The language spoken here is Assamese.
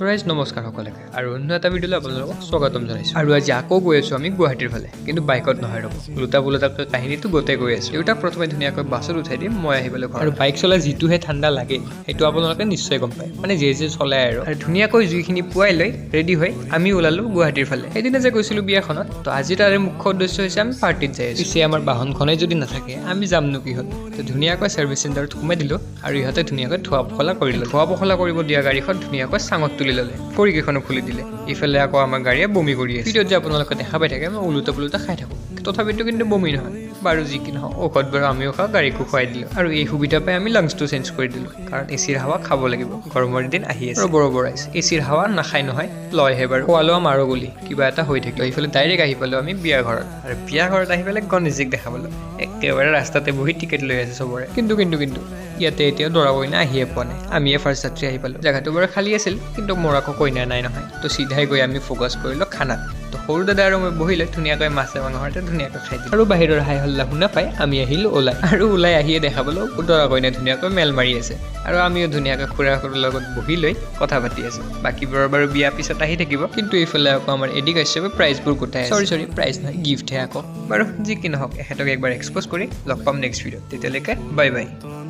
ৰাইজ নমস্কাৰ সকলোকে আৰু অন্য এটা ভিডিঅ'লৈ আপোনালোকক স্বাগতম জনাইছোঁ আৰু আজি আকৌ গৈ আছোঁ আমি গুৱাহাটীৰ ফালে কিন্তু বাইকত নহয় ৰ'ব ওলোটা পোলোটাকৈ কাহিনীটো গোটেই গৈ আছোঁ দেউতাক প্ৰথমে ধুনীয়াকৈ বাছত উঠাই দিম মই আহিবলৈ ঘৰ আৰু বাইক চলাই যিটোহে ঠাণ্ডা লাগে সেইটো আপোনালোকে নিশ্চয় গম পায় মানে যি চলাই আৰু ধুনীয়াকৈ জুইখিনি পুৱাই লৈ ৰেডি হৈ আমি ওলালোঁ গুৱাহাটীৰ ফালে সেইদিনা যে গৈছিলোঁ বিয়াখনত তো আজি তাৰে মুখ্য উদ্দেশ্য হৈছে আমি পাৰ্টিত যাই আছোঁ পিছে আমাৰ বাহনখনেই যদি নাথাকে আমি যামনো কি হ'ল তো ধুনীয়াকৈ ছাৰ্ভিচ চেণ্টাৰত সোমাই দিলোঁ আৰু ইহঁতে ধুনীয়াকৈ ধোৱা পখলা কৰিলে ধোৱা পখলা কৰিব দিয়া গাড়ীখন ধুনীয়াকৈ চাঙত তুলি ল'লে খৰিকেইখনো খুলি দিলে ইফালে আকৌ আমাৰ গাড়ীয়ে বমি কৰি আছে ভিডিঅ'ত যে আপোনালোকে দেখা পাই থাকে মই ওলোটা পোলোটা খাই থাকোঁ তথাপিতো কিন্তু বমি নহয় বাৰু যি কি নহওক ঔষধ বাৰু আমিও খাওঁ গাড়ীকো খুৱাই দিলোঁ আৰু এই সুবিধা পাই আমি লাঞ্চটো চেঞ্জ কৰি দিলোঁ কাৰণ এচিৰ হাৱা খাব লাগিব গৰমৰ দিন আহি আছে ৰ'ব ৰাইজ এচিৰ হাৱা নাখায় নহয় লয়হে বাৰু খোৱা লোৱা মাৰো বুলি কিবা এটা হৈ থাকিলে এইফালে ডাইৰেক্ট আহি পালোঁ আমি বিয়া ঘৰত আৰু বিয়া ঘৰত আহি পেলাই গণেশজীক দেখা পালোঁ একেবাৰে ৰাস্তাতে বহি টিকেট লৈ আছে চবৰে কিন্তু ইয়াতে এতিয়া দৰা কইনা আহিয়ে পোৱা নাই আমিয়ে ফাৰ্ষ্ট যাত্ৰী আহি পালোঁ জেগাটো বাৰু খালী আছিল কিন্তু মোৰ আকৌ কইনা নাই নহয় তো চিধাই গৈ আমি ফ'কাছ কৰিলোঁ খানাত তো সৰু দাদা আৰু মই বহিলৈ ধুনীয়াকৈ মাছে মাংসতে ধুনীয়াকৈ খাই দিলোঁ আৰু বাহিৰৰ হাই হল্লা শুনা পাই আমি আহিলোঁ ওলাই আহিয়ে দেখা পালোঁ দৰা কইনা ধুনীয়াকৈ মেল মাৰি আছে আৰু আমিও ধুনীয়াকৈ খুৰাৰ লগত বহি লৈ কথা পাতি আছোঁ বাকীবোৰৰ বাৰু বিয়া পিছত আহি থাকিব কিন্তু এইফালে আকৌ আমাৰ এডি কাশ্যপে প্ৰাইজবোৰ গোটাই চৰি প্ৰাইজ নহয় গিফ্টহে আকৌ বাৰু যি কি নহওক এখেতক একবাৰ এক্সপ'জ কৰি লগ পাম নেক্সট ভিডিঅ'ত তেতিয়ালৈকে বাই বাই